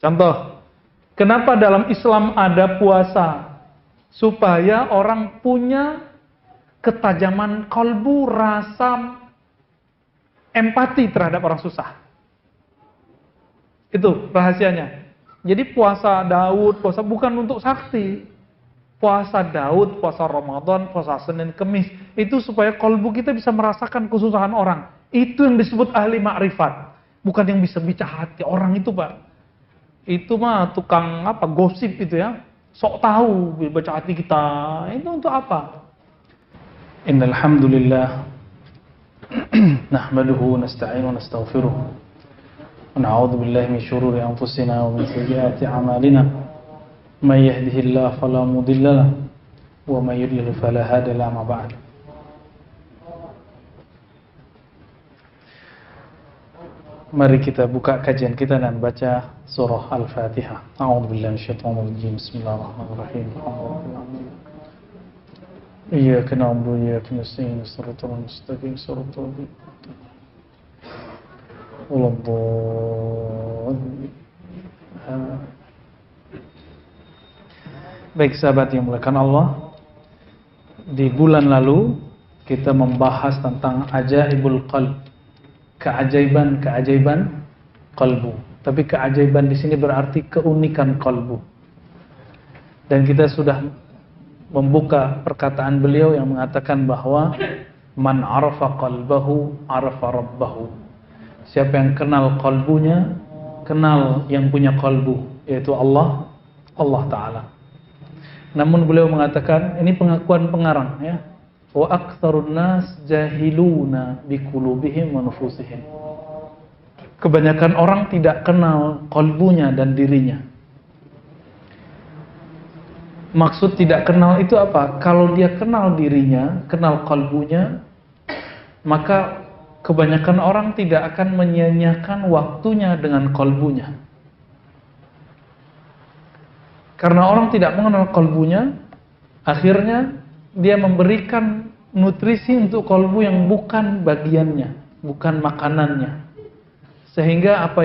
Contoh, kenapa dalam Islam ada puasa? Supaya orang punya ketajaman kalbu, rasa empati terhadap orang susah. Itu rahasianya. Jadi puasa Daud, puasa bukan untuk sakti. Puasa Daud, puasa Ramadan, puasa Senin, Kemis, itu supaya kalbu kita bisa merasakan kesusahan orang. Itu yang disebut ahli ma'rifat. Bukan yang bisa baca hati orang itu, Pak. Itu mah tukang gosip itu ya. Sok tahu baca hati kita. Itu untuk apa? Innal hamdalillah nahmaduhu wa nasta'inu wa nastaghfiruh. Wa na'udzu billahi min shururi anfusina wa min sayyiati a'malina. May yahdihillahu fala mudilla lahu wa may yudlil fala hadiya lahu ma ba'd. Mari kita buka kajian kita dan baca surah Al-Fatihah. A'udzubillahi minasyaitonir rajim. Bismillahirrahmanirrahim. Iyyaka na'budu wa iyyaka nasta'in. Shiratal mustaqim. Shiratal ladzina Baik sahabat yang dimuliakan Allah, di bulan lalu kita membahas tentang ajaibul qalb. Keajaiban kalbu. Tapi keajaiban di sini berarti keunikan kalbu. Dan kita sudah membuka perkataan beliau yang mengatakan bahwa man arafa qalbahu arafa rabbahu. Siapa yang kenal kalbunya, kenal yang punya kalbu, yaitu Allah Ta'ala. Namun beliau mengatakan, ini pengakuan pengarang ya. Wa aktsarun nas jahiluna biqulubihim wa nufusihim. Kebanyakan orang tidak kenal kalbunya dan dirinya. Maksud tidak kenal itu apa? Kalau dia kenal dirinya, kenal kalbunya, maka kebanyakan orang tidak akan menyia-nyiakan waktunya dengan kalbunya. Karena orang tidak mengenal kalbunya, akhirnya dia memberikan nutrisi untuk kalbu yang bukan bagiannya, bukan makanannya. Sehingga apa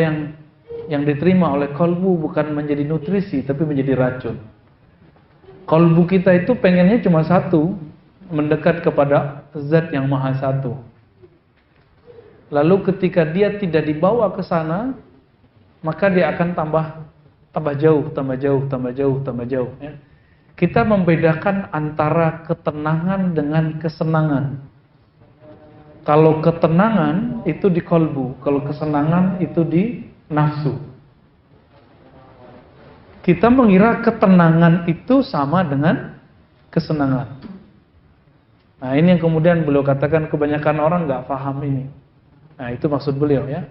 yang diterima oleh kalbu bukan menjadi nutrisi, tapi menjadi racun. Kalbu kita itu pengennya cuma satu, mendekat kepada zat yang maha satu. Lalu ketika dia tidak dibawa ke sana, maka dia akan tambah jauh. Ya. Kita membedakan antara ketenangan dengan kesenangan. Kalau ketenangan itu di kalbu, kalau kesenangan itu di nafsu. Kita mengira ketenangan itu sama dengan kesenangan. Nah, ini yang kemudian beliau katakan kebanyakan orang nggak paham ini. Nah, itu maksud beliau ya.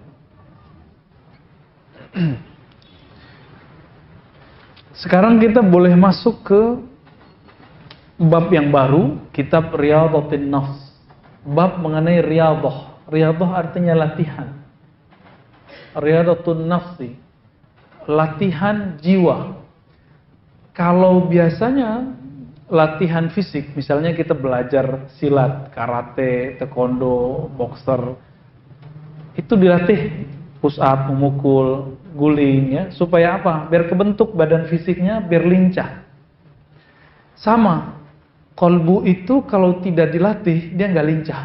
Sekarang kita boleh masuk ke bab yang baru, kitab Riyadhatin Nafs. Bab mengenai riyadhah. Riyadhah artinya latihan. Riyadhatun nafsi, latihan jiwa. Kalau biasanya latihan fisik, misalnya kita belajar silat, karate, taekwondo, boxer, itu dilatih push up, memukul, guling ya, supaya apa? Biar kebentuk badan fisiknya, biar lincah. Sama, kalbu itu kalau tidak dilatih, dia nggak lincah.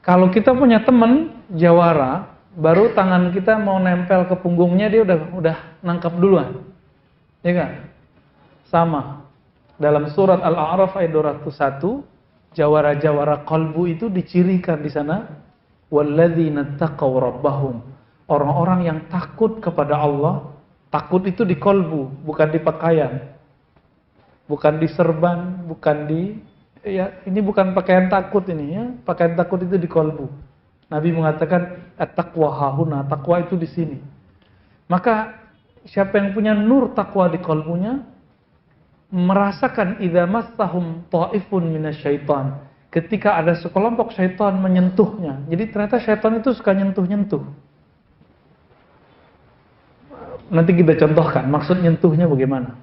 Kalau kita punya teman jawara, baru tangan kita mau nempel ke punggungnya, dia udah nangkap duluan. Ya kan? Sama. Dalam surat Al-A'raf ayat 201, jawara-jawara kalbu itu dicirikan di sana. Walladzina taqaw rabbahum. Orang-orang yang takut kepada Allah, takut itu di kalbu, bukan di pakaian. Bukan di serban, bukan di ini bukan pakaian takut ini ya. Pakaian takut itu di kalbu. Nabi mengatakan at-taqwa hahuna, takwa itu di sini. Maka siapa yang punya nur takwa di kalbunya merasakan idza massahum ta'ifun minasyaitan, ketika ada sekelompok syaitan menyentuhnya. Jadi ternyata syaitan itu suka nyentuh-nyentuh. Nanti kita contohkan maksud nyentuhnya bagaimana.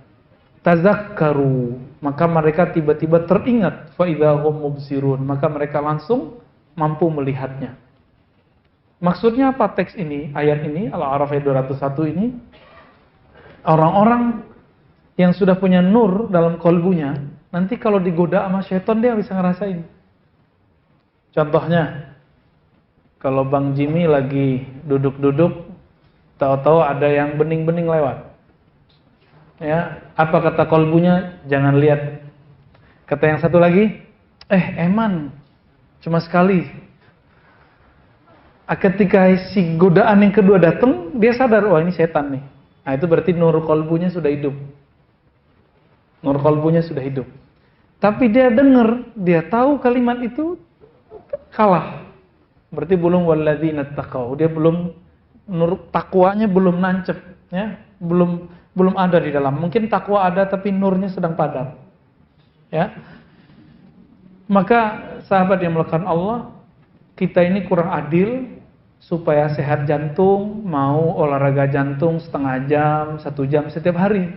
Tazakkaru, maka mereka tiba-tiba teringat, fa idza hum mubsirun, maka mereka langsung mampu melihatnya. Maksudnya apa teks ini, ayat ini, Al-A'raf ayat 201 ini? Orang-orang yang sudah punya nur dalam kolbunya, nanti kalau digoda sama syaitan dia bisa ngerasain. Contohnya, kalau Bang Jimmy lagi duduk-duduk, tahu-tahu ada yang bening-bening lewat. Ya, apa kata kolbunya? Jangan lihat. Kata yang satu lagi, eman, cuma sekali. Ketika si godaan yang kedua datang, dia sadar, wah ini setan nih. Nah itu berarti nur kolbunya sudah hidup. Nur kolbunya sudah hidup. Tapi dia dengar, dia tahu kalimat itu kalah. Berarti belum walladzina taqau. Dia belum, nur takwanya belum nancep, ya, belum ada di dalam. Mungkin takwa ada tapi nurnya sedang padam. Ya. Maka sahabat yang melakukan Allah, kita ini kurang adil. Supaya sehat jantung, mau olahraga jantung setengah jam, 1 jam setiap hari.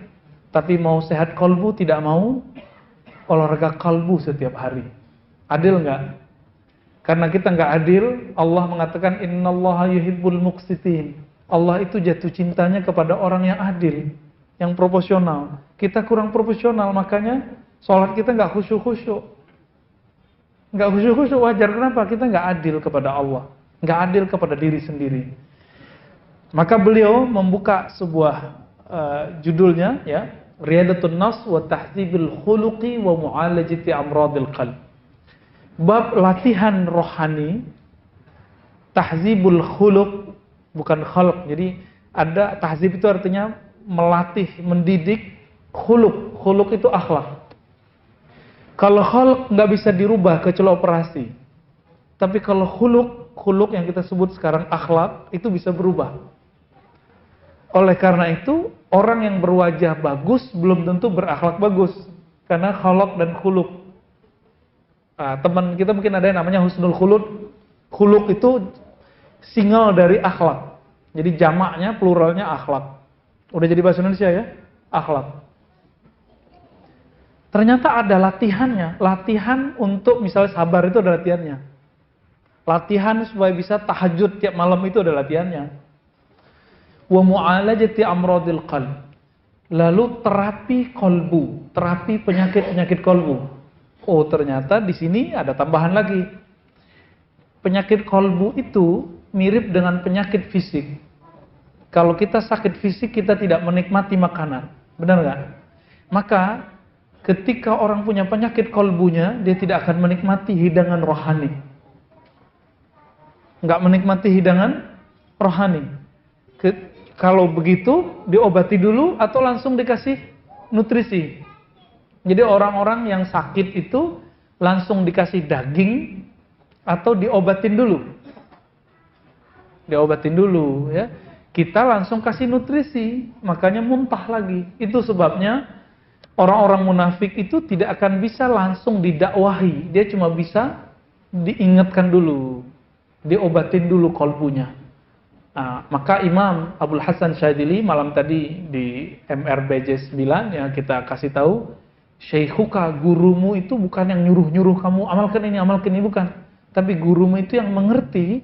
Tapi mau sehat kolbu, tidak mau olahraga kalbu setiap hari. Adil nggak? Karena kita nggak adil, Allah mengatakan innallaha yuhibbul muqsitin. Allah itu jatuh cintanya kepada orang yang adil, yang proporsional. Kita kurang proporsional, makanya sholat kita nggak khusyuk-khusyuk. Nggak khusyuk-khusyuk, wajar. Kenapa? Kita nggak adil kepada Allah, nggak adil kepada diri sendiri. Maka beliau membuka sebuah judulnya, ya, Riyadatun Nafs wa Tahdzibil Khuluqi wa Mu'alajati Amradil Qalb. Bab latihan rohani, tahzibul khuluq, bukan khalq. Jadi ada tahzib itu artinya melatih, mendidik. Khuluq, khuluq itu akhlak. Kalau khalq nggak bisa dirubah kecuali operasi. Tapi kalau khuluq yang kita sebut sekarang akhlak, itu bisa berubah. Oleh karena itu, orang yang berwajah bagus belum tentu berakhlak bagus. Karena khalq dan khuluq. Teman kita mungkin ada yang namanya husnul khuluq. Khuluq itu single dari akhlak. Jadi jamaknya, pluralnya akhlak. Udah jadi bahasa Indonesia ya? Akhlak. Ternyata ada latihannya. Latihan untuk misalnya sabar itu ada latihannya. Latihan supaya bisa tahajud tiap malam itu ada latihannya. Wa mu'alajati amradil qalb. Lalu terapi kolbu, terapi penyakit-penyakit kolbu. Oh, ternyata di sini ada tambahan lagi. Penyakit kolbu itu mirip dengan penyakit fisik. Kalau kita sakit fisik, kita tidak menikmati makanan. Benar nggak? Maka ketika orang punya penyakit kolbunya, dia tidak akan menikmati hidangan rohani. Nggak menikmati hidangan rohani. Kalau begitu, diobati dulu atau langsung dikasih nutrisi. Jadi orang-orang yang sakit itu langsung dikasih daging atau diobatin dulu. Diobatin dulu, ya. Kita langsung kasih nutrisi, makanya muntah lagi. Itu sebabnya orang-orang munafik itu tidak akan bisa langsung didakwahi. Dia cuma bisa diingatkan dulu, diobatin dulu kolbunya. Nah, maka Imam Abdul Hasan Syadzili malam tadi di MRBJ 9 yang kita kasih tahu, Syaikhuka, gurumu itu bukan yang nyuruh-nyuruh kamu amalkan ini, bukan. Tapi gurumu itu yang mengerti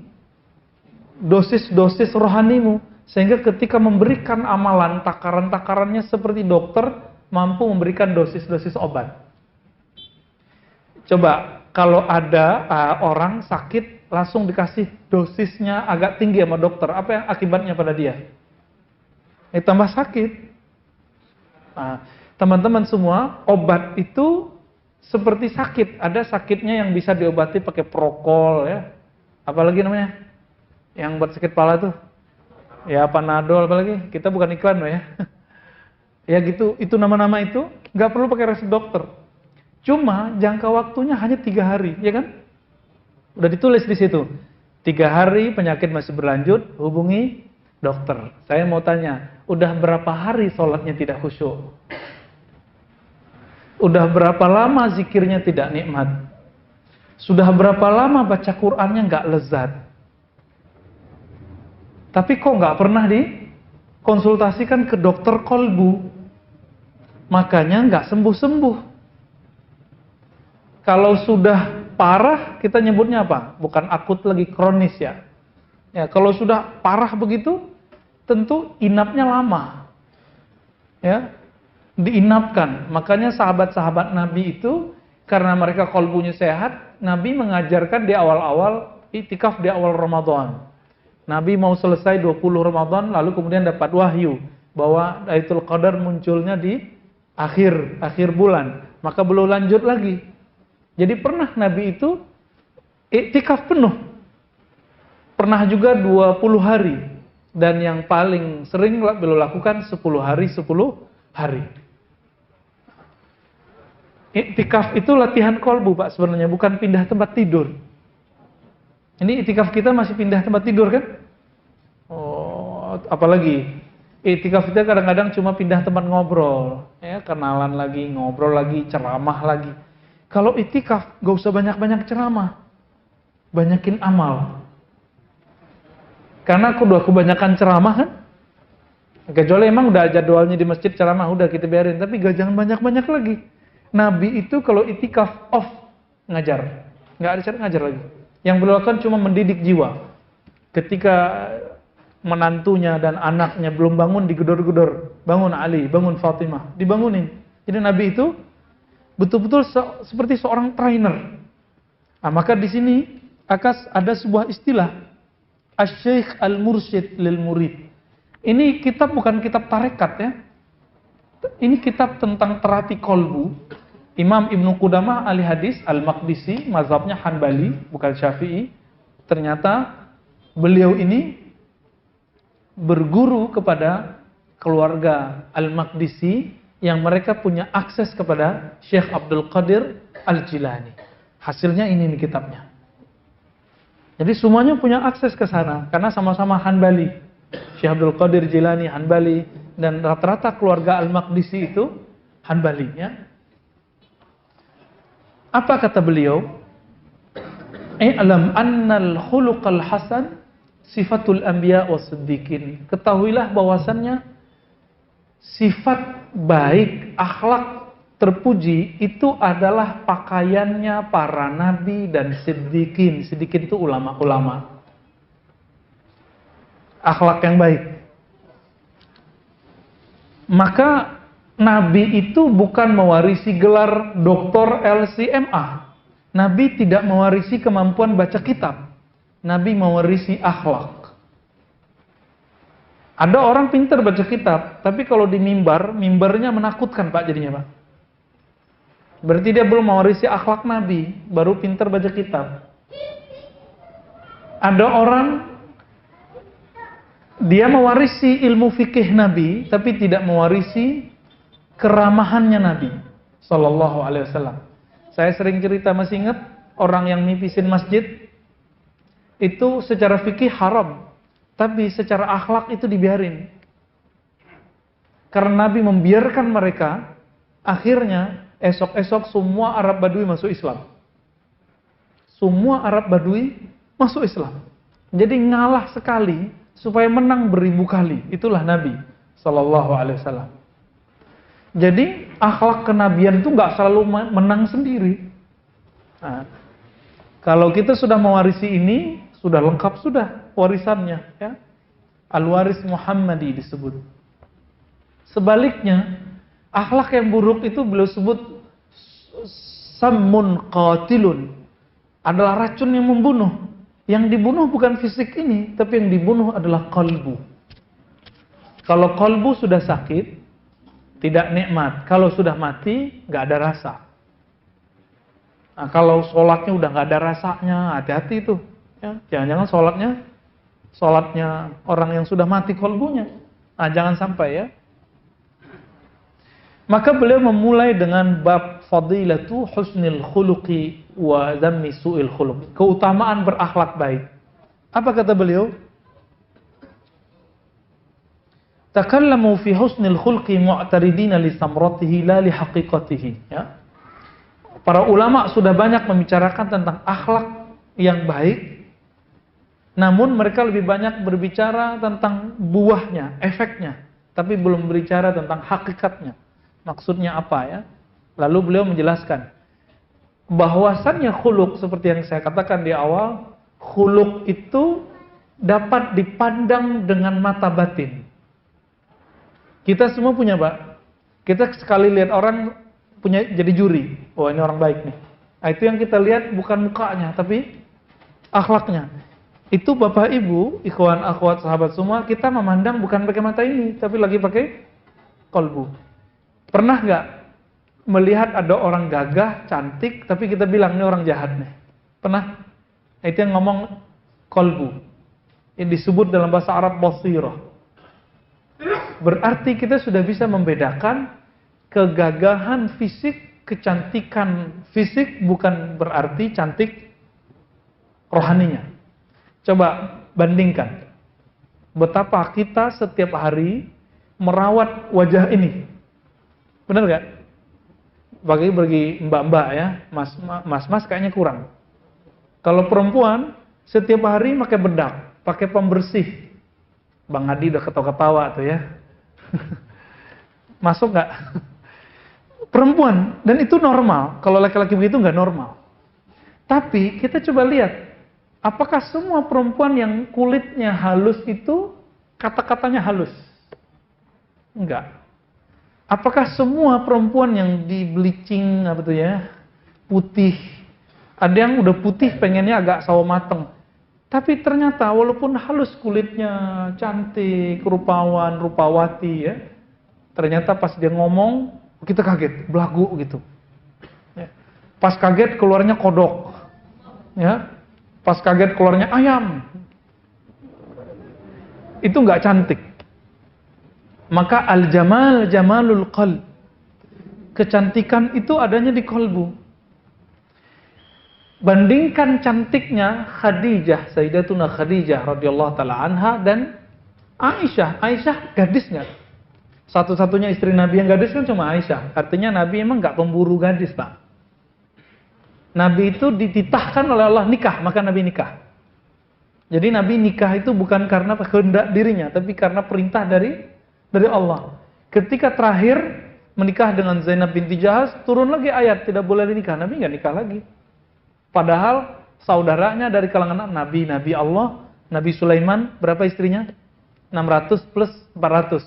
dosis-dosis rohanimu. Sehingga ketika memberikan amalan, takaran-takarannya seperti dokter, mampu memberikan dosis-dosis obat. Coba, kalau ada orang sakit, langsung dikasih dosisnya agak tinggi sama dokter, apa yang akibatnya pada dia? Tambah sakit. Nah, teman-teman semua, obat itu seperti sakit. Ada sakitnya yang bisa diobati pakai prokol, ya. Apalagi namanya? Yang buat sakit kepala tuh. Ya, Panadol apalagi. Kita bukan iklan loh ya. Ya gitu, itu nama-nama itu nggak perlu pakai resep dokter. Cuma jangka waktunya hanya 3 hari, ya kan? Udah ditulis di situ. 3 hari penyakit masih berlanjut, hubungi dokter. Saya mau tanya, udah berapa hari sholatnya tidak khusyuk? Udah berapa lama zikirnya tidak nikmat? Sudah berapa lama baca Qur'annya nggak lezat? Tapi kok nggak pernah dikonsultasikan ke dokter kolbu? Makanya nggak sembuh-sembuh. Kalau sudah parah, kita nyebutnya apa? Bukan akut lagi, kronis ya. Ya, kalau sudah parah begitu, tentu inapnya lama. Ya, diinapkan. Makanya sahabat-sahabat Nabi itu karena mereka qalbunya sehat, Nabi mengajarkan di awal-awal iktikaf di awal Ramadan. Nabi mau selesai 20 Ramadan lalu kemudian dapat wahyu bahwa Lailatul Qadar munculnya di akhir bulan. Maka belum lanjut lagi. Jadi pernah Nabi itu iktikaf penuh. Pernah juga 20 hari. Dan yang paling sering beliau lakukan 10 hari, 10 hari. Iktikaf itu latihan kolbu, Pak, sebenarnya. Bukan pindah tempat tidur. Ini iktikaf kita masih pindah tempat tidur, kan? Oh, apalagi iktikaf kita kadang-kadang cuma pindah tempat ngobrol. Ya, kenalan lagi, ngobrol lagi, ceramah lagi. Kalau iktikaf, gak usah banyak-banyak ceramah. Banyakin amal. Karena udah kebanyakan ceramah kan, kecuali emang udah jadwalnya di masjid ceramah, udah kita biarin. Tapi jangan banyak-banyak lagi. Nabi itu kalau itikaf off ngajar, nggak ada cara ngajar lagi. Yang beliau lakukan cuma mendidik jiwa. Ketika menantunya dan anaknya belum bangun, digedor-gedor, bangun Ali, bangun Fatimah, dibangunin. Jadi Nabi itu betul-betul seperti seorang trainer. Nah, maka di sini ada sebuah istilah. Asy-Syaikh al-Mursyid lil Murid. Ini kitab bukan kitab tarekat ya. Ini kitab tentang terapi kolbu. Imam Ibnu Qudamah ahli hadis Al-Maqdisi, mazhabnya Hanbali, bukan Syafi'i. Ternyata beliau ini berguru kepada keluarga Al-Maqdisi yang mereka punya akses kepada Syekh Abdul Qadir Al-Jilani. Hasilnya ini nih kitabnya. Jadi semuanya punya akses ke sana karena sama-sama Hanbali. Syekh Abdul Qadir Jilani Hanbali dan rata-rata keluarga Al-Maqdisi itu Hanbali ya. Apa kata beliau? I'lam annal khuluqal hasan sifatul anbiya was-siddiqin. Ketahuilah bahwasannya sifat baik, akhlak terpuji itu adalah pakaiannya para nabi dan siddiqin. Siddiqin itu ulama-ulama. Akhlak yang baik. Maka nabi itu bukan mewarisi gelar doktor LCMA. Nabi tidak mewarisi kemampuan baca kitab. Nabi mewarisi akhlak. Ada orang pintar baca kitab, tapi kalau di mimbarnya menakutkan Pak jadinya Pak. Berarti dia belum mewarisi akhlak Nabi, baru pintar baca kitab. Ada orang dia mewarisi ilmu fikih Nabi, tapi tidak mewarisi keramahannya Nabi Sallallahu Alaihi Wasallam. Saya sering cerita, masih ingat orang yang mipisin masjid itu secara fikih haram, tapi secara akhlak itu dibiarin. Karena Nabi membiarkan mereka, akhirnya esok-esok semua Arab Badui masuk Islam. Semua Arab Badui masuk Islam. Jadi ngalah sekali supaya menang beribu kali. Itulah Nabi Sallallahu Alaihi Wasallam. Jadi akhlak kenabian itu nggak selalu menang sendiri. Nah, kalau kita sudah mewarisi ini, sudah lengkap sudah warisannya. Ya. Al-Waris Muhammadi disebut. Sebaliknya, akhlak yang buruk itu beliau sebut sammun qatilun, adalah racun yang membunuh. Yang dibunuh bukan fisik ini, tapi yang dibunuh adalah kalbu. Kalau kalbu sudah sakit, tidak nikmat. Kalau sudah mati, nggak ada rasa. Nah, kalau sholatnya udah nggak ada rasanya, hati-hati itu. Ya, jangan-jangan sholatnya orang yang sudah mati kalbunya. Nah, jangan sampai ya. Maka beliau memulai dengan bab fadilatu husnil khuluqi wa dhammi su'il khuluq. Keutamaan berakhlak baik. Apa kata beliau? Takallamu fi husnil khulqi mu'taridina li samratihi la li haqiqatihi. Ya. Para ulama sudah banyak membicarakan tentang akhlak yang baik, namun mereka lebih banyak berbicara tentang buahnya, efeknya, tapi belum berbicara tentang hakikatnya. Maksudnya apa ya? Lalu beliau menjelaskan bahwasannya khuluq seperti yang saya katakan di awal, khuluq itu dapat dipandang dengan mata batin. Kita semua punya, Pak. Kita sekali lihat orang punya jadi juri. Oh, ini orang baik nih. Nah, itu yang kita lihat bukan mukanya, tapi akhlaknya. Itu Bapak Ibu, ikhwan, akhwat, sahabat semua, kita memandang bukan pakai mata ini, tapi lagi pakai kolbu. Pernah nggak melihat ada orang gagah, cantik, tapi kita bilang ini orang jahat nih? Pernah? Nah, itu yang ngomong kolbu. Yang disebut dalam bahasa Arab basirah. Berarti kita sudah bisa membedakan kegagahan fisik, kecantikan fisik bukan berarti cantik rohaninya. Coba bandingkan betapa kita setiap hari merawat wajah ini. Benar gak? Bagi mbak-mbak ya, mas kayaknya kurang. Kalau perempuan setiap hari pakai bedak, pakai pembersih. Bang Adi udah ketawa-ketawa tuh ya. Masuk gak? Perempuan, dan itu normal. Kalau laki-laki begitu nggak normal. Tapi kita coba lihat, apakah semua perempuan yang kulitnya halus itu kata-katanya halus? Enggak. Apakah semua perempuan yang di bleaching apa tuh ya, putih, ada yang udah putih pengennya agak sawo mateng. Tapi ternyata walaupun halus kulitnya, cantik, rupawan, rupawati ya, ternyata pas dia ngomong kita kaget, belagu gitu. Ya. Pas kaget keluarnya kodok. Ya. Pas kaget keluarnya ayam. Itu nggak cantik. Maka al-jamal jamalul qalb. Kecantikan itu adanya di kolbu. Bandingkan cantiknya Khadijah, Sayyidatuna Khadijah radhiyallahu taala anha dan Aisyah. Aisyah gadisnya. Satu-satunya istri Nabi yang gadis kan cuma Aisyah. Artinya Nabi emang nggak pemburu gadis, Pak. Nabi itu dititahkan oleh Allah nikah, maka Nabi nikah. Jadi Nabi nikah itu bukan karena kehendak dirinya, tapi karena perintah dari Allah. Ketika terakhir menikah dengan Zainab binti Jahaz, turun lagi ayat tidak boleh dinikah. Nabi nggak nikah lagi. Padahal saudaranya dari kalangan Nabi Allah, Nabi Sulaiman berapa istrinya? 600 plus 400.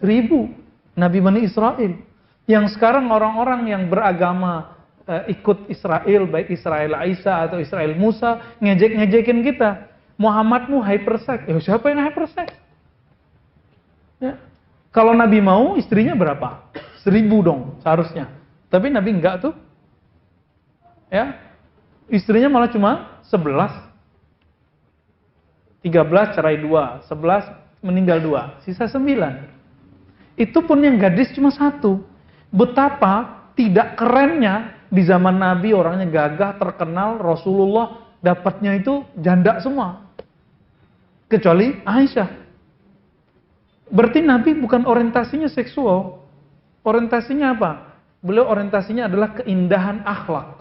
1000 Nabi Bani Israel. Yang sekarang orang-orang yang beragama ikut Israel, baik Israel Isa atau Israel Musa, ngejek-ngejekin kita. Muhammadmu hypersex. Siapa yang hypersex? Ya. Kalau Nabi mau, istrinya berapa? 1000 dong seharusnya. Tapi Nabi enggak tuh. Ya. Istrinya malah cuma 11. 13 cerai 2, 11 meninggal 2, sisa 9. Itu pun yang gadis cuma 1. Betapa tidak kerennya di zaman Nabi, orangnya gagah, terkenal, Rasulullah dapatnya itu janda semua. Kecuali Aisyah. Berarti Nabi bukan orientasinya seksual. Orientasinya apa? Beliau orientasinya adalah keindahan akhlak.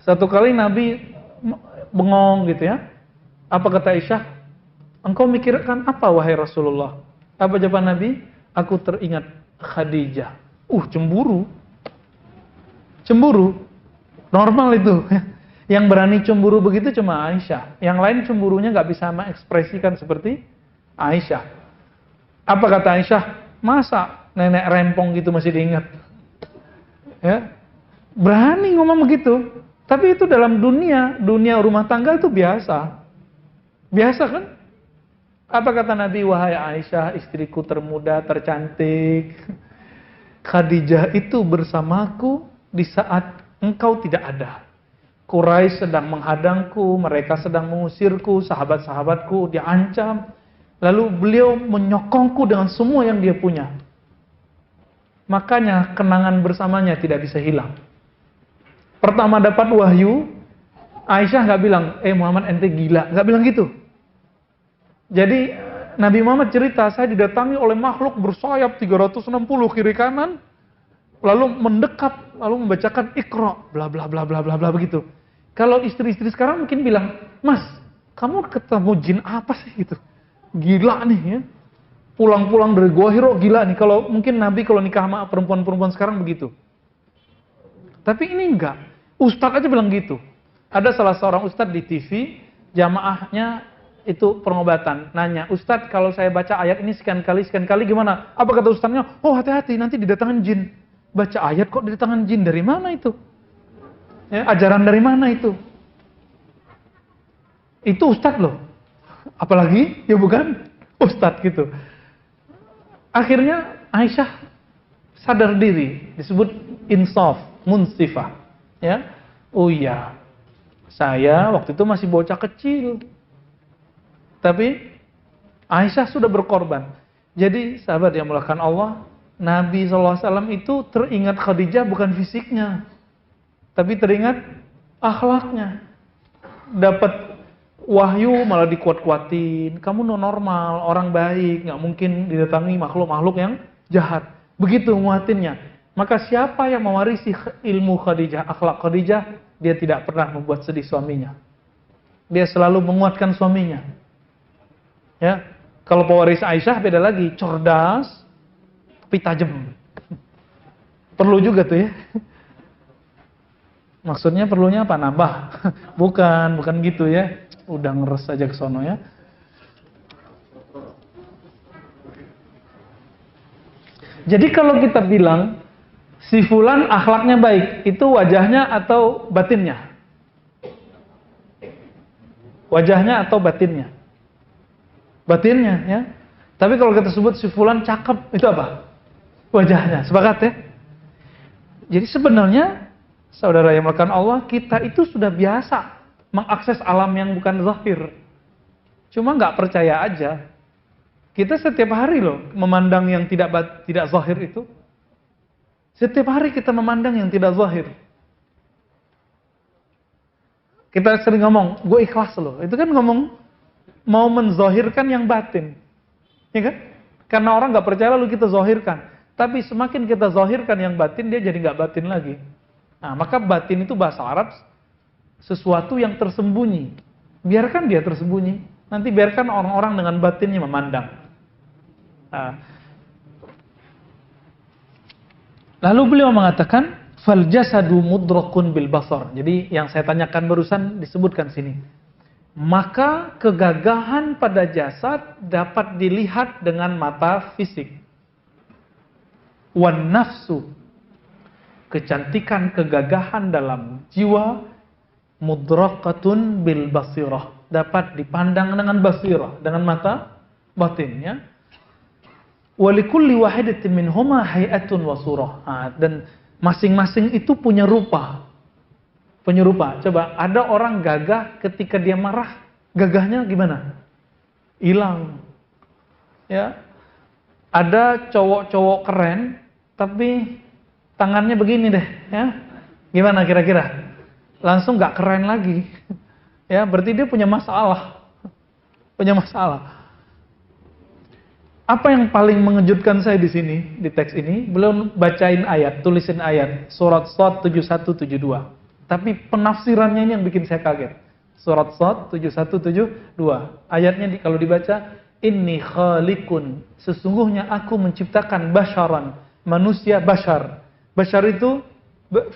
Satu kali Nabi bengong gitu ya. Apa kata Aisyah? Engkau mikirkan apa wahai Rasulullah? Apa jawaban Nabi? Aku teringat Khadijah. Cemburu. Cemburu. Normal itu. Yang berani cemburu begitu cuma Aisyah. Yang lain cemburunya nggak bisa mengekspresikan seperti Aisyah. Apa kata Aisyah? Masa nenek rempong gitu masih diingat? Ya. Berani ngomong begitu. Tapi itu dalam dunia rumah tangga itu biasa. Biasa kan? Apa kata Nabi? Wahai Aisyah, istriku termuda, tercantik. Khadijah itu bersamaku di saat engkau tidak ada. Quraisy sedang menghadangku, mereka sedang mengusirku, sahabat-sahabatku diancam. Lalu beliau menyokongku dengan semua yang dia punya. Makanya kenangan bersamanya tidak bisa hilang. Pertama dapat wahyu, Aisyah nggak bilang, Muhammad ente gila, nggak bilang gitu. Jadi Nabi Muhammad cerita, saya didatangi oleh makhluk bersayap 360 kiri kanan, lalu mendekat, lalu membacakan Iqra, bla bla bla bla bla bla begitu. Kalau istri-istri sekarang mungkin bilang, Mas, kamu ketemu jin apa sih gitu? Gila nih ya. Pulang-pulang dari Gua Hiro gila nih. Kalau mungkin Nabi kalau nikah sama perempuan-perempuan sekarang begitu. Tapi ini enggak. Ustadz aja bilang gitu. Ada salah seorang ustadz di TV, jamaahnya itu pengobatan. Nanya, Ustadz kalau saya baca ayat ini sekian kali gimana? Apa kata ustadznya? Oh hati-hati nanti didatangin jin. Baca ayat kok didatangin jin, dari mana itu? Ya, ajaran dari mana itu? Itu ustadz loh. Apalagi, ya bukan ustadz gitu. Akhirnya Aisyah sadar diri, disebut insaf, munsifah. Ya, oh iya, saya waktu itu masih bocah kecil. Tapi Aisyah sudah berkorban. Jadi sahabat yang mulakan Allah, Nabi SAW itu teringat Khadijah bukan fisiknya, tapi teringat akhlaknya. Dapat wahyu malah dikuat-kuatin. Kamu normal, orang baik, nggak mungkin didatangi makhluk-makhluk yang jahat. Begitu nguatinnya. Maka siapa yang mewarisi ilmu Khadijah, akhlak Khadijah, dia tidak pernah membuat sedih suaminya. Dia selalu menguatkan suaminya. Ya, kalau pewaris Aisyah beda lagi, cerdas, tapi tajam. Perlu juga tuh ya. Maksudnya perlunya apa? Nambah. Bukan gitu ya. Udah ngeres aja ke sono ya. Jadi kalau kita bilang si fulan akhlaknya baik, itu wajahnya atau batinnya? Wajahnya atau batinnya? Batinnya ya. Tapi kalau kita sebut si fulan cakep, itu apa? Wajahnya. Sepakat ya? Jadi sebenarnya saudara yang melakukan Allah, kita itu sudah biasa mengakses alam yang bukan zahir. Cuma nggak percaya aja. Kita setiap hari loh memandang yang tidak zahir itu. Setiap hari kita memandang yang tidak zahir. Kita sering ngomong, gue ikhlas loh. Itu kan ngomong mau menzahirkan yang batin. Ya kan? Karena orang nggak percaya lalu kita zahirkan. Tapi semakin kita zahirkan yang batin, dia jadi nggak batin lagi. Nah, maka batin itu bahasa Arab sesuatu yang tersembunyi. Biarkan dia tersembunyi. Nanti biarkan orang-orang dengan batinnya memandang. Nah. Lalu beliau mengatakan, fal jasadu mudrakun bil basar. Jadi yang saya tanyakan barusan disebutkan sini. Maka kegagahan pada jasad dapat dilihat dengan mata fisik. Wan nafsu, kecantikan kegagahan dalam jiwa, mudrakatun bil basirah, dapat dipandang dengan basirah, dengan mata batinnya. Walikulli wahidatin minhuma hay'atun wa surah. Dan masing-masing itu punya rupa. Penyerupa. Coba ada orang gagah ketika dia marah, gagahnya gimana? Hilang. Ya. Ada cowok-cowok keren tapi tangannya begini deh, ya. Gimana kira-kira? Langsung gak keren lagi. Ya, berarti dia punya masalah. Punya masalah. Apa yang paling mengejutkan saya di sini, di teks ini, belum bacain ayat, tulisin ayat, surat Shad 7172. Tapi penafsirannya ini yang bikin saya kaget. Surat Shad 7172. Ayatnya kalau dibaca, inni khaliqun, sesungguhnya aku menciptakan basyaran, manusia bashar. Bashar itu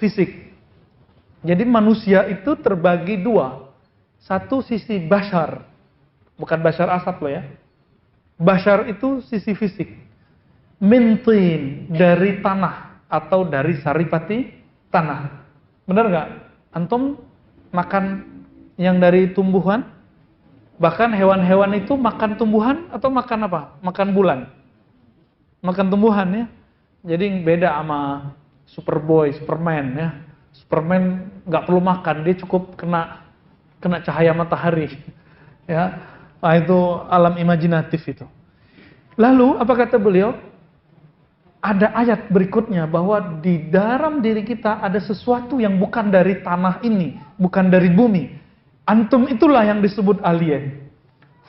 fisik. Jadi manusia itu terbagi dua. Satu sisi bashar. Bukan bashar asad loh ya. Bashar itu sisi fisik. Min tin, dari tanah atau dari saripati tanah. Benar nggak? Antum makan yang dari tumbuhan? Bahkan hewan-hewan itu makan tumbuhan atau makan apa? Makan bulan. Makan tumbuhan ya. Jadi beda sama Superboy, Superman ya. Superman nggak perlu makan, dia cukup kena cahaya matahari. Ya, nah, itu alam imajinatif itu. Lalu apa kata beliau? Ada ayat berikutnya bahwa di dalam diri kita ada sesuatu yang bukan dari tanah ini, bukan dari bumi. Antum itulah yang disebut alien.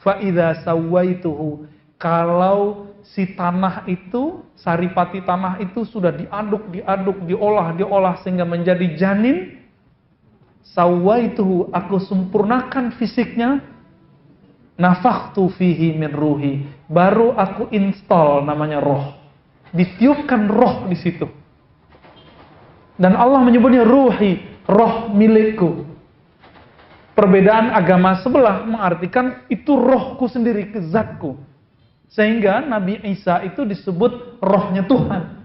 Fa idza sawaituhu, kalau si tanah itu, saripati tanah itu sudah diaduk, diolah sehingga menjadi janin, sawaituhu, aku sempurnakan fisiknya, nafakhtu fihi min ruhi, baru aku install namanya roh. Ditiupkan roh di situ. Dan Allah menyebutnya ruhi, roh milikku. Perbedaan agama sebelah mengartikan itu rohku sendiri, zatku. Sehingga Nabi Isa itu disebut rohnya Tuhan.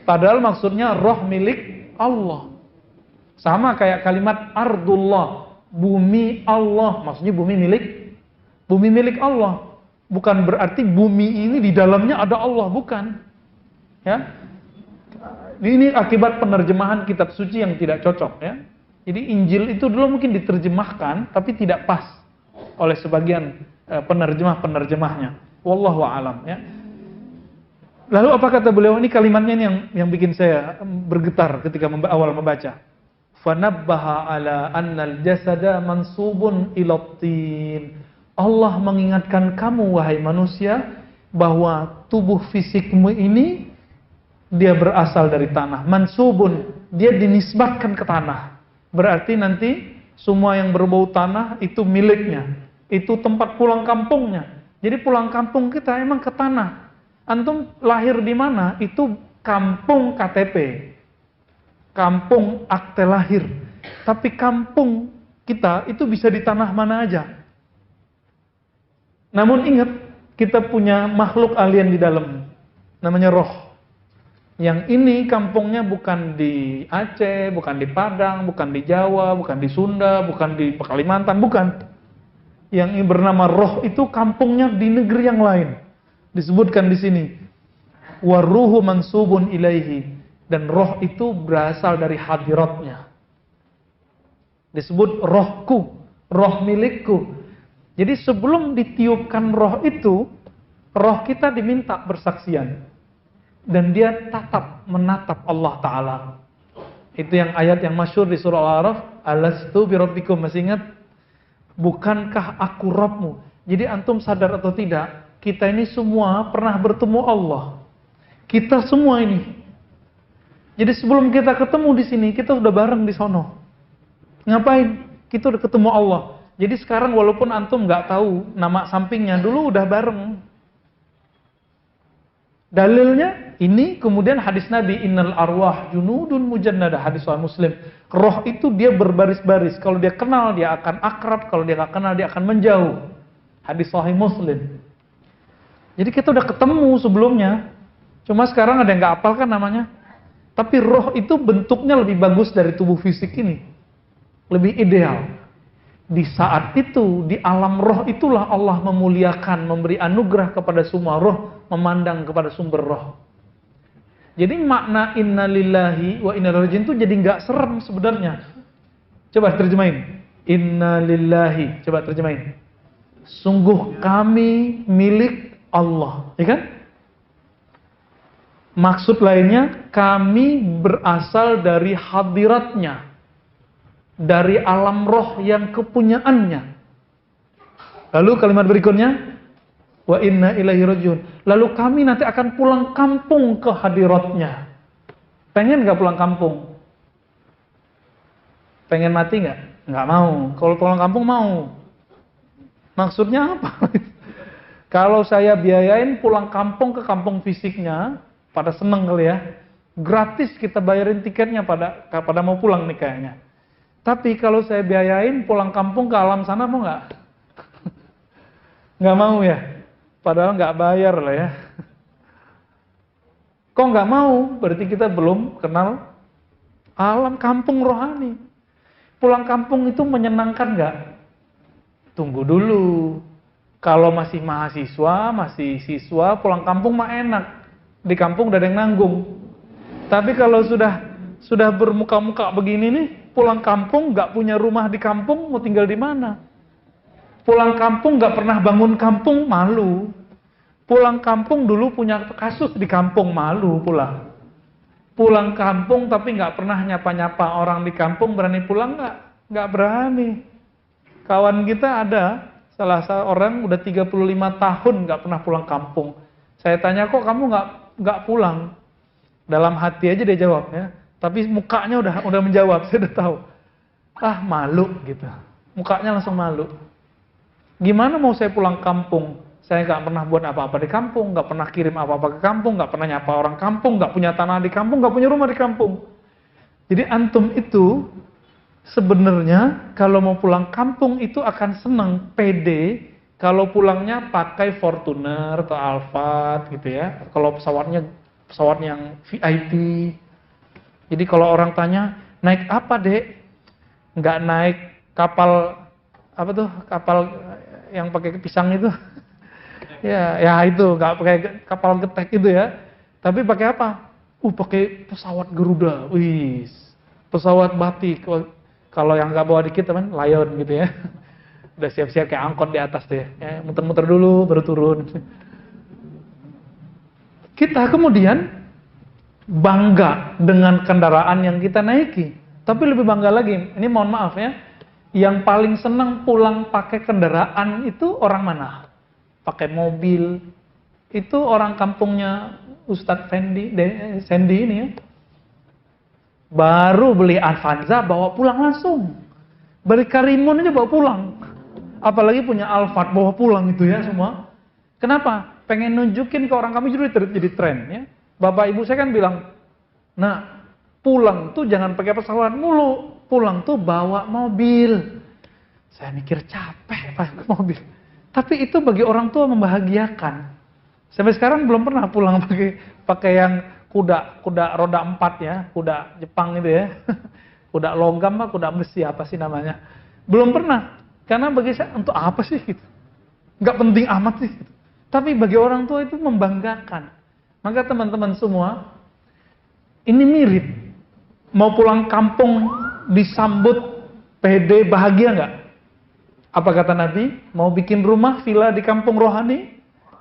Padahal maksudnya roh milik Allah. Sama kayak kalimat ardullah, bumi Allah. Maksudnya bumi milik Allah. Bukan berarti bumi ini di dalamnya ada Allah, bukan. Ya. Ini akibat penerjemahan kitab suci yang tidak cocok, ya. Jadi Injil itu dulu mungkin diterjemahkan tapi tidak pas oleh sebagian penerjemahnya. Wallahu a'lam, ya. Lalu apa kata beliau? Ini kalimatnya ini yang bikin saya bergetar ketika awal membaca. Fanabbaha ala annal jasada mansubun ila tin. Allah mengingatkan kamu wahai manusia bahwa tubuh fisikmu ini dia berasal dari tanah. Mansubun, dia dinisbatkan ke tanah. Berarti nanti semua yang berbau tanah itu miliknya. Itu tempat pulang kampungnya. Jadi pulang kampung kita emang ke tanah. Antum lahir di mana? Itu kampung KTP. Kampung akte lahir. Tapi kampung kita itu bisa di tanah mana aja. Namun ingat, kita punya makhluk alien di dalam. Namanya roh. Yang ini kampungnya bukan di Aceh, bukan di Padang, bukan di Jawa, bukan di Sunda, bukan di Kalimantan, bukan. Yang ini bernama roh itu kampungnya di negeri yang lain. Disebutkan di sini. Waruhu mansubun ilaihi. Dan roh itu berasal dari hadiratnya. Disebut rohku, roh milikku. Jadi sebelum ditiupkan roh itu, roh kita diminta bersaksian. Dan dia menatap Allah Ta'ala. Itu yang ayat yang masyhur di surah Al-A'raf. Alastu birabbikum, masih ingat? Bukankah aku Rabbmu? Jadi antum sadar atau tidak, kita ini semua pernah bertemu Allah. Kita semua ini. Jadi sebelum kita ketemu di sini, kita udah bareng di sono. Ngapain? Kita udah ketemu Allah. Jadi sekarang walaupun antum nggak tahu nama sampingnya, dulu udah bareng. Dalilnya ini kemudian hadis Nabi, innal arwah junudun mujannada, hadis Sahih Muslim. Roh itu dia berbaris-baris. Kalau dia kenal dia akan akrab, kalau dia nggak kenal dia akan menjauh. Hadis Sahih Muslim. Jadi kita udah ketemu sebelumnya. Cuma sekarang ada yang nggak hafal kan namanya. Tapi roh itu bentuknya lebih bagus dari tubuh fisik ini. Lebih ideal. Di saat itu, di alam roh itulah Allah memuliakan, memberi anugerah kepada semua roh, memandang kepada sumber roh. Jadi makna inna lillahi wa inna ilaihi raji'un itu jadi nggak serem sebenarnya. Coba terjemahin. Inna lillahi. Coba terjemahin. Sungguh kami milik Allah. Ya kan? Maksud lainnya, kami berasal dari hadiratnya. Dari alam roh yang kepunyaannya. Lalu kalimat berikutnya, wa inna ilaihi raji'un. Lalu kami nanti akan pulang kampung ke hadiratnya. Pengen gak pulang kampung? Pengen mati gak? Gak mau. Kalau pulang kampung mau. Maksudnya apa? Kalau saya biayain pulang kampung ke kampung fisiknya, pada seneng kali ya. Gratis kita bayarin tiketnya pada mau pulang nih kayaknya. Tapi kalau saya biayain pulang kampung ke alam sana mau nggak? Nggak mau ya? Padahal nggak bayar lah ya. Kok nggak mau? Berarti kita belum kenal alam kampung rohani. Pulang kampung itu menyenangkan nggak? Tunggu dulu. Kalau masih mahasiswa, masih siswa, pulang kampung mah enak. Di kampung udah ada yang nanggung. Tapi kalau sudah bermuka-muka begini nih, pulang kampung nggak punya rumah di kampung, mau tinggal di mana? Pulang kampung nggak pernah bangun kampung, malu. Pulang kampung dulu punya kasus di kampung, malu pulang. Pulang kampung tapi nggak pernah nyapa-nyapa orang di kampung, berani pulang nggak? Nggak berani. Kawan kita ada, salah seorang udah 35 tahun nggak pernah pulang kampung. Saya tanya, kok kamu nggak pulang? Dalam hati aja dia jawab ya. Tapi mukanya udah menjawab, saya udah tahu. Ah, malu gitu. Mukanya langsung malu. Gimana mau saya pulang kampung? Saya nggak pernah buat apa-apa di kampung, nggak pernah kirim apa-apa ke kampung, nggak pernah nyapa orang kampung, nggak punya tanah di kampung, nggak punya rumah di kampung. Jadi antum itu sebenarnya kalau mau pulang kampung itu akan senang, pede, kalau pulangnya pakai Fortuner atau Alphard gitu ya. Kalau pesawatnya pesawat yang VIP. Jadi kalau orang tanya, naik apa dek? Nggak naik kapal, apa tuh, kapal yang pakai pisang itu. Ya itu, nggak pakai kapal getek itu ya. Tapi pakai apa? Pakai pesawat Garuda. Wih, pesawat batik. Kalau yang nggak bawa dikit teman, Lion gitu ya. Udah siap-siap kayak angkot di atas tuh ya. Muter-muter dulu baru turun. Kita kemudian bangga dengan kendaraan yang kita naiki. Tapi lebih bangga lagi, ini mohon maaf ya, yang paling senang pulang pakai kendaraan itu orang mana? Pakai mobil. Itu orang kampungnya Ustadz Sandy ini ya. Baru beli Avanza bawa pulang langsung. Beli Karimun aja bawa pulang. Apalagi punya Alphard bawa pulang itu ya semua. Kenapa? Pengen nunjukin ke orang kami jadi tren ya. Bapak ibu saya kan bilang, nah pulang tuh jangan pakai pesawat mulu, pulang tuh bawa mobil. Saya mikir capek pakai mobil. Tapi itu bagi orang tua membahagiakan. Sampai sekarang belum pernah pulang pakai yang kuda roda 4 ya, kuda Jepang itu ya. Kuda logam apa kuda besi apa sih namanya. Belum pernah. Karena bagi saya untuk apa sih gitu. Enggak penting amat sih gitu. Tapi bagi orang tua itu membanggakan. Maka teman-teman semua, ini mirip. Mau pulang kampung disambut pede bahagia enggak? Apa kata Nabi? Mau bikin rumah villa di kampung rohani?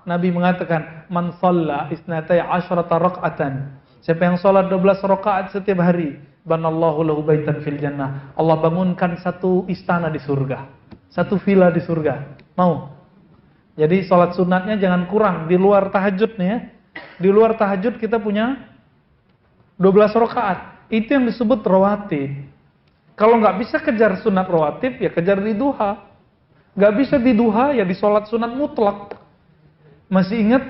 Nabi mengatakan, man shalla isnatai asyrata raq'atan. Siapa yang sholat 12 rakaat setiap hari, banallahu lahu baitan fil jannah. Allah bangunkan satu istana di surga. Satu villa di surga. Mau? Jadi sholat sunatnya jangan kurang. Di luar tahajud nih ya. Di luar tahajud kita punya 12 rakaat. Itu yang disebut rawatib. Kalau nggak bisa kejar sunat rawatib, ya kejar di duha. Nggak bisa di duha, ya di sholat sunat mutlak. Masih ingat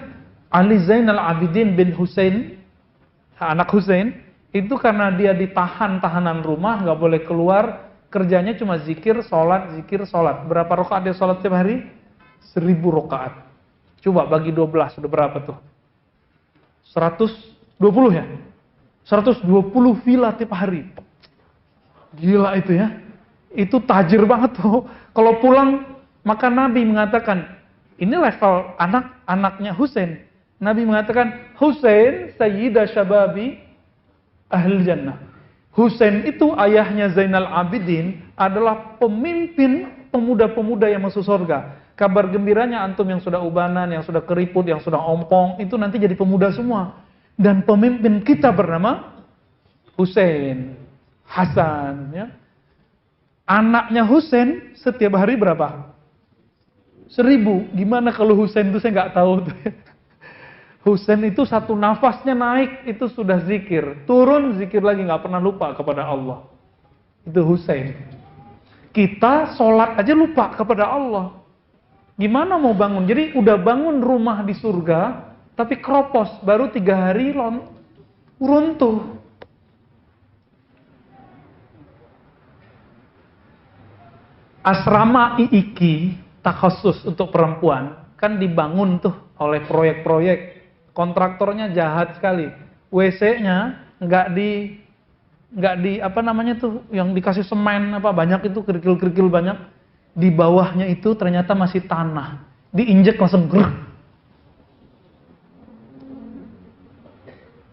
Ali Zainal Abidin bin Husain, anak Husain, itu karena dia ditahan tahanan rumah, nggak boleh keluar, kerjanya cuma zikir, sholat. Berapa rakaat dia sholat tiap hari? 1000 rakaat. Coba bagi 12, udah berapa tuh? 120 ya? 120 villa tiap hari. Gila itu ya. Itu tajir banget tuh. Kalau pulang, maka Nabi mengatakan, ini level anak-anaknya Husain. Nabi mengatakan, Husain sayyida syababi ahli jannah. Husain itu ayahnya Zainal Abidin adalah pemimpin pemuda-pemuda yang masuk surga. Kabar gembiranya antum yang sudah ubanan, yang sudah keriput, yang sudah ompong, itu nanti jadi pemuda semua. Dan pemimpin kita bernama Husain, Hasan. Ya. Anaknya Husain setiap hari berapa? 1000. Gimana kalau Husain itu saya nggak tahu. Husain itu satu nafasnya naik, itu sudah zikir. Turun, zikir lagi, nggak pernah lupa kepada Allah. Itu Husain. Kita sholat aja lupa kepada Allah. Gimana mau bangun? Jadi udah bangun rumah di surga, tapi keropos, baru 3 hari runtuh. Asrama IIKI, takhusus untuk perempuan, kan dibangun tuh oleh proyek-proyek. Kontraktornya jahat sekali. WC-nya nggak di apa namanya tuh, yang dikasih semen apa banyak itu, kerikil-kerikil banyak. Di bawahnya itu ternyata masih tanah. Diinjek langsung grrr.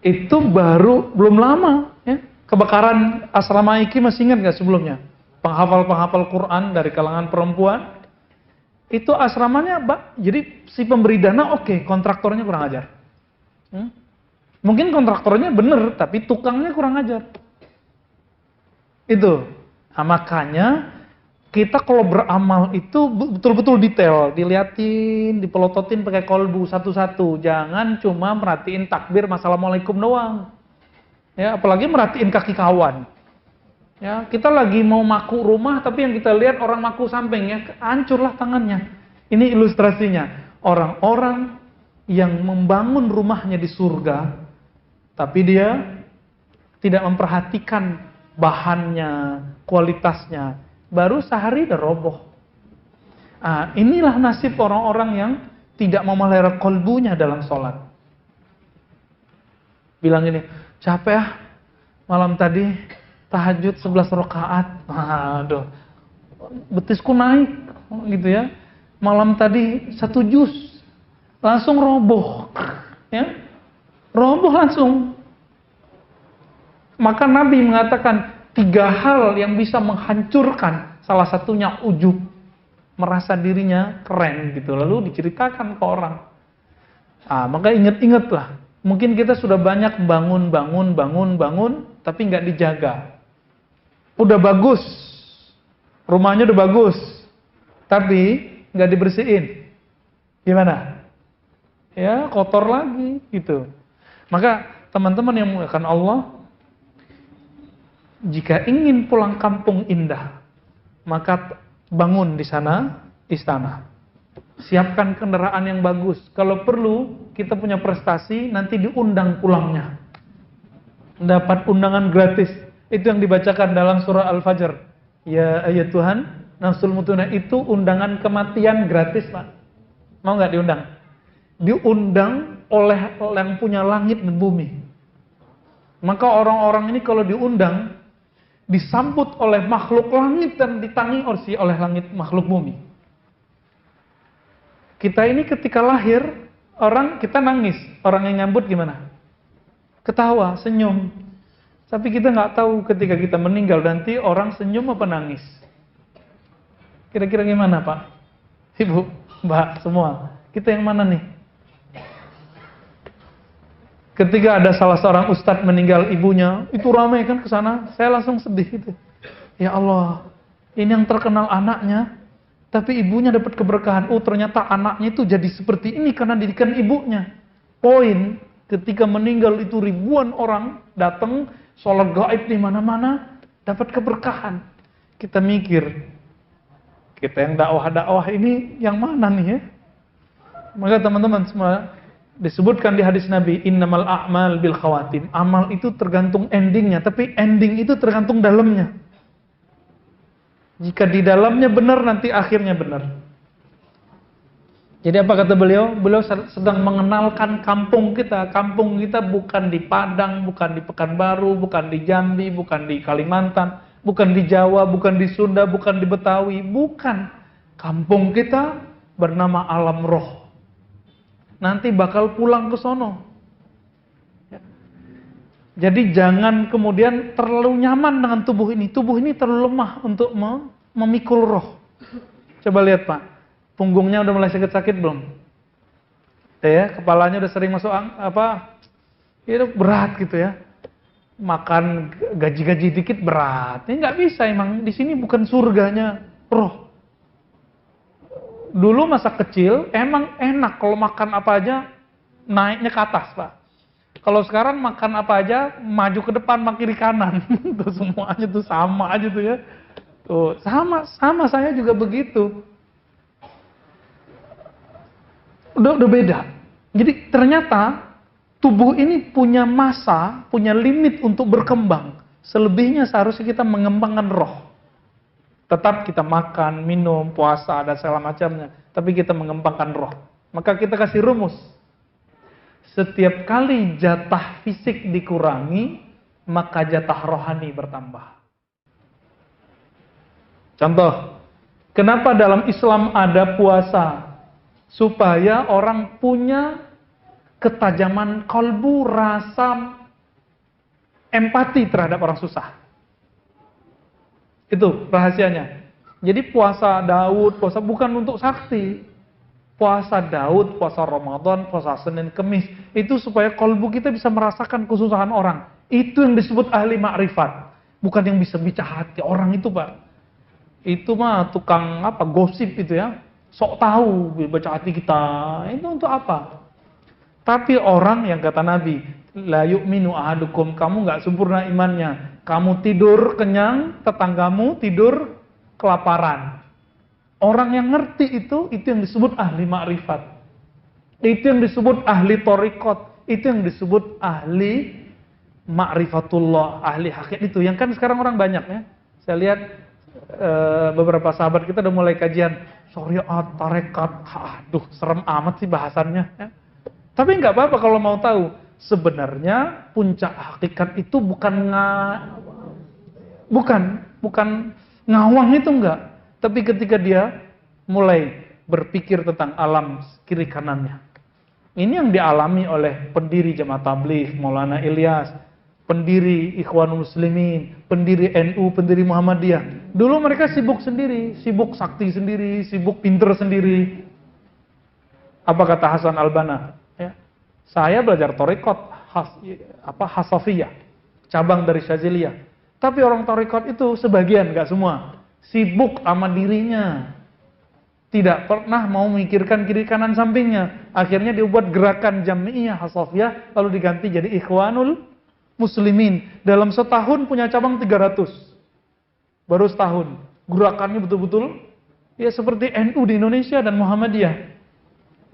Itu baru belum lama ya. Kebakaran asrama IIKI masih ingat nggak sebelumnya? Penghafal-penghafal Quran dari kalangan perempuan. Itu asramanya, jadi si pemberi dana oke, kontraktornya kurang ajar. Mungkin kontraktornya bener, tapi tukangnya kurang ajar. Itu. Nah, makanya kita kalau beramal itu betul-betul detail, diliatin, dipelototin pakai kolbu satu-satu. Jangan cuma merhatiin takbir assalamualaikum doang. Ya, apalagi merhatiin kaki kawan. Ya, kita lagi mau maku rumah, tapi yang kita lihat orang maku samping, ya, hancurlah tangannya. Ini ilustrasinya. Orang-orang yang membangun rumahnya di surga, tapi dia tidak memperhatikan bahannya, kualitasnya, baru sehari udah roboh. Inilah nasib orang-orang yang tidak memelihara kolbunya dalam sholat. Bilang ini, capek malam tadi tahajud 11 rakaat. Aduh, betisku naik gitu ya. Malam tadi 1 juz langsung roboh. Ya. Roboh langsung. Maka Nabi mengatakan 3 hal yang bisa menghancurkan, salah satunya ujub, merasa dirinya keren gitu, lalu diceritakan ke orang. Maka ingat-ingatlah, mungkin kita sudah banyak bangun, tapi nggak dijaga. Udah bagus, rumahnya udah bagus, tapi nggak dibersihin. Gimana? Ya kotor lagi gitu. Maka teman-teman yang menggunakan Allah, jika ingin pulang kampung indah, maka bangun di sana istana. Siapkan kendaraan yang bagus. Kalau perlu kita punya prestasi, nanti diundang pulangnya. Dapat undangan gratis. Itu yang dibacakan dalam surah Al-Fajr. Ya ayat Tuhan, nafsul mutuna itu undangan kematian gratis, Pak. Mau nggak diundang? Diundang oleh yang punya langit dan bumi. Maka orang-orang ini kalau diundang, disambut oleh makhluk langit dan ditangi oleh langit makhluk bumi. Kita ini ketika lahir, kita nangis. Orang yang nyambut gimana? Ketawa, senyum. Tapi kita nggak tahu ketika kita meninggal nanti orang senyum apa nangis. Kira-kira gimana, Pak? Ibu, Mbak, semua. Kita yang mana nih? Ketika ada salah seorang ustadz meninggal ibunya, itu ramai kan ke sana, saya langsung sedih itu. Ya Allah, ini yang terkenal anaknya, tapi ibunya dapat keberkahan. Oh, ternyata anaknya itu jadi seperti ini karena didikan ibunya. Poin, ketika meninggal itu ribuan orang datang, sholat gaib di mana-mana, dapat keberkahan. Kita mikir, kita yang dakwah-dakwah ini yang mana nih ya? Maka teman-teman semua, disebutkan di hadis Nabi, innamal a'mal bil khawatim. Amal itu tergantung endingnya, tapi ending itu tergantung dalamnya. Jika di dalamnya benar, nanti akhirnya benar. Jadi apa kata beliau? Beliau sedang mengenalkan kampung kita. Kampung kita bukan di Padang, bukan di Pekanbaru, bukan di Jambi, bukan di Kalimantan, bukan di Jawa, bukan di Sunda, bukan di Betawi. Bukan. Kampung kita bernama alam roh. Nanti bakal pulang ke sono. Jadi jangan kemudian terlalu nyaman dengan tubuh ini. Tubuh ini terlalu lemah untuk memikul roh. Coba lihat, Pak. Punggungnya udah mulai sakit-sakit belum? Ya, kepalanya udah sering masuk itu berat gitu ya. Makan gaji-gaji dikit berat. Ini nggak bisa emang. Di sini bukan surganya roh. Dulu masa kecil emang enak kalau makan apa aja naiknya ke atas, Pak. Kalau sekarang makan apa aja maju ke depan, makin kiri kanan. Tuh semuanya tuh sama aja tuh ya. Tuh sama saya juga begitu. Udah beda. Jadi ternyata tubuh ini punya masa, punya limit untuk berkembang. Selebihnya seharusnya kita mengembangkan roh. Tetap kita makan, minum, puasa, dan segala macamnya. Tapi kita mengembangkan roh. Maka kita kasih rumus. Setiap kali jatah fisik dikurangi, maka jatah rohani bertambah. Contoh, kenapa dalam Islam ada puasa? Supaya orang punya ketajaman kalbu, rasa empati terhadap orang susah. Itu rahasianya. Jadi puasa Daud, puasa bukan untuk sakti. Puasa Daud, puasa Ramadan, puasa Senin, Kemis. Itu supaya kalbu kita bisa merasakan kesusahan orang. Itu yang disebut ahli ma'rifat. Bukan yang bisa bicara hati orang itu, Pak. Itu mah tukang gosip itu ya. Sok tahu baca hati kita. Itu untuk apa? Tapi orang yang kata Nabi, la yu'minu ahadukum, kamu nggak sempurna imannya. Kamu tidur kenyang, tetanggamu tidur kelaparan. Orang yang ngerti itu yang disebut ahli ma'rifat. Itu yang disebut ahli thariqat. Itu yang disebut ahli ma'rifatullah, ahli hakikat itu. Yang kan sekarang orang banyak ya. Saya lihat beberapa sahabat kita udah mulai kajian syariat, tarekat. Aduh, serem amat sih bahasannya. Ya. Tapi nggak apa-apa kalau mau tahu. Sebenarnya puncak hakikat itu bukan ngawang itu enggak. Tapi ketika dia mulai berpikir tentang alam kiri kanannya. Ini yang dialami oleh pendiri Jamaah Tabligh Maulana Ilyas, pendiri Ikhwanul Muslimin, pendiri NU, pendiri Muhammadiyah. Dulu mereka sibuk sendiri, sibuk sakti sendiri, sibuk pinter sendiri. Apa kata Hasan Al-Banna? Ya. Saya belajar thariqat Hasafiyah, cabang dari Syadziliyah. Tapi orang thariqat itu sebagian, enggak semua, sibuk sama dirinya. Tidak pernah mau memikirkan kiri kanan sampingnya. Akhirnya dibuat gerakan Jami'iyah Hasafiyah, lalu diganti jadi Ikhwanul Muslimin. Dalam setahun punya cabang 300. Baru setahun. Gerakannya betul-betul ya seperti NU di Indonesia dan Muhammadiyah.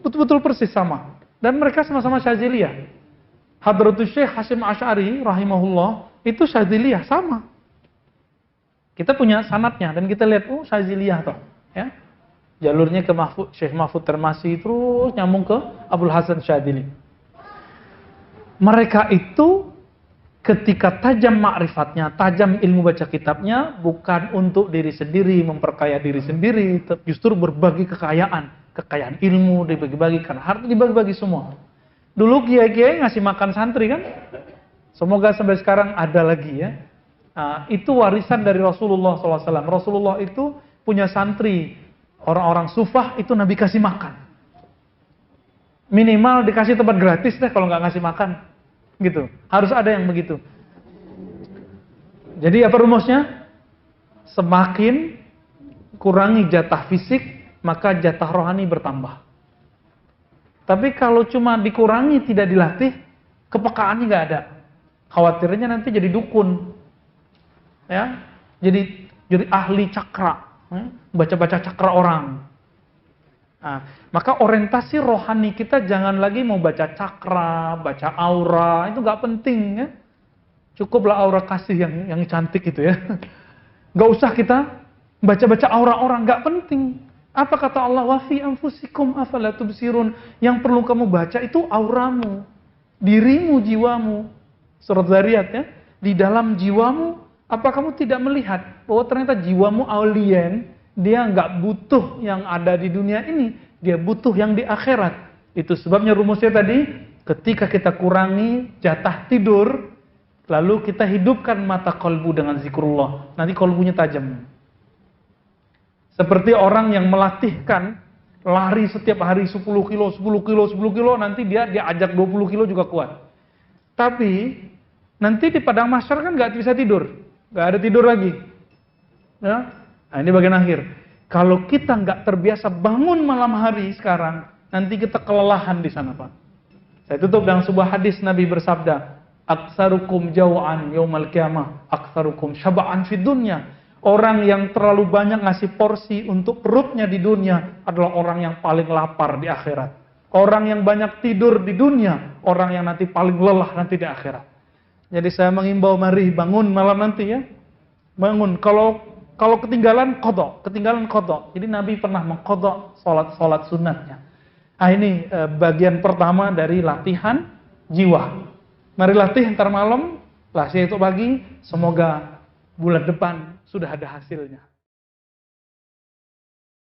Betul-betul persis sama. Dan mereka sama-sama Syadziliyah. Hadratus Syekh Hasyim Asy'ari rahimahullah itu Syadziliyah sama. Kita punya sanadnya dan kita lihat Syadziliyah toh, ya. Jalurnya ke Syekh Mahfud Termasi terus nyambung ke Abdul Hasan Syadzili. Mereka itu ketika tajam ma'rifatnya, tajam ilmu baca kitabnya, bukan untuk diri sendiri, memperkaya diri sendiri, justru berbagi kekayaan ilmu dibagi-bagikan, harta dibagi-bagi semua. Dulu kiai-kiai ngasih makan santri kan? Semoga sampai sekarang ada lagi ya. Nah, itu warisan dari Rasulullah SAW. Rasulullah itu punya santri. Orang-orang sufah itu Nabi kasih makan. Minimal dikasih tempat gratis deh kalau nggak ngasih makan. Gitu. Harus ada yang begitu. Jadi apa rumusnya? Semakin kurangi jatah fisik, maka jatah rohani bertambah. Tapi kalau cuma dikurangi, tidak dilatih, kepekaannya nggak ada. Khawatirnya nanti jadi dukun. Ya, jadi ahli cakra. Baca-baca cakra orang. Nah, maka orientasi rohani kita jangan lagi mau baca cakra, baca aura, itu nggak penting ya. Cukuplah aura kasih yang cantik itu ya. Nggak usah kita baca-baca aura orang, nggak penting. Apa kata Allah? Wa fi anfusikum afala tubsirun. Yang perlu kamu baca itu auramu, dirimu, jiwamu. Surat Zariyat ya. Di dalam jiwamu, apa kamu tidak melihat bahwa ternyata jiwamu alien, dia nggak butuh yang ada di dunia ini, dia butuh yang di akhirat. Itu sebabnya rumusnya tadi, ketika kita kurangi jatah tidur, lalu kita hidupkan mata kolbu dengan zikrullah, nanti kolbunya tajam. Seperti orang yang melatihkan lari setiap hari 10 kilo, 10 kilo, 10 kilo, nanti dia ajak 20 kilo juga kuat. Tapi nanti di padang mahsyar kan nggak bisa tidur. Gak ada tidur lagi. Ya? Nah, ini bagian akhir. Kalau kita nggak terbiasa bangun malam hari sekarang, nanti kita kelelahan di sana, Pak. Saya tutup dengan sebuah hadis Nabi bersabda, "Aktsarukum jaw'an yaumal qiyamah, aktsarukum syaba'an fid dunya." Orang yang terlalu banyak ngasih porsi untuk perutnya di dunia adalah orang yang paling lapar di akhirat. Orang yang banyak tidur di dunia, orang yang nanti paling lelah nanti di akhirat. Jadi saya mengimbau mari bangun malam nanti ya. Bangun. Kalau ketinggalan qadha. Jadi Nabi pernah mengqadha salat sunatnya. Nah, ini bagian pertama dari latihan jiwa. Mari latih ntar malam, latih itu pagi, semoga bulan depan sudah ada hasilnya.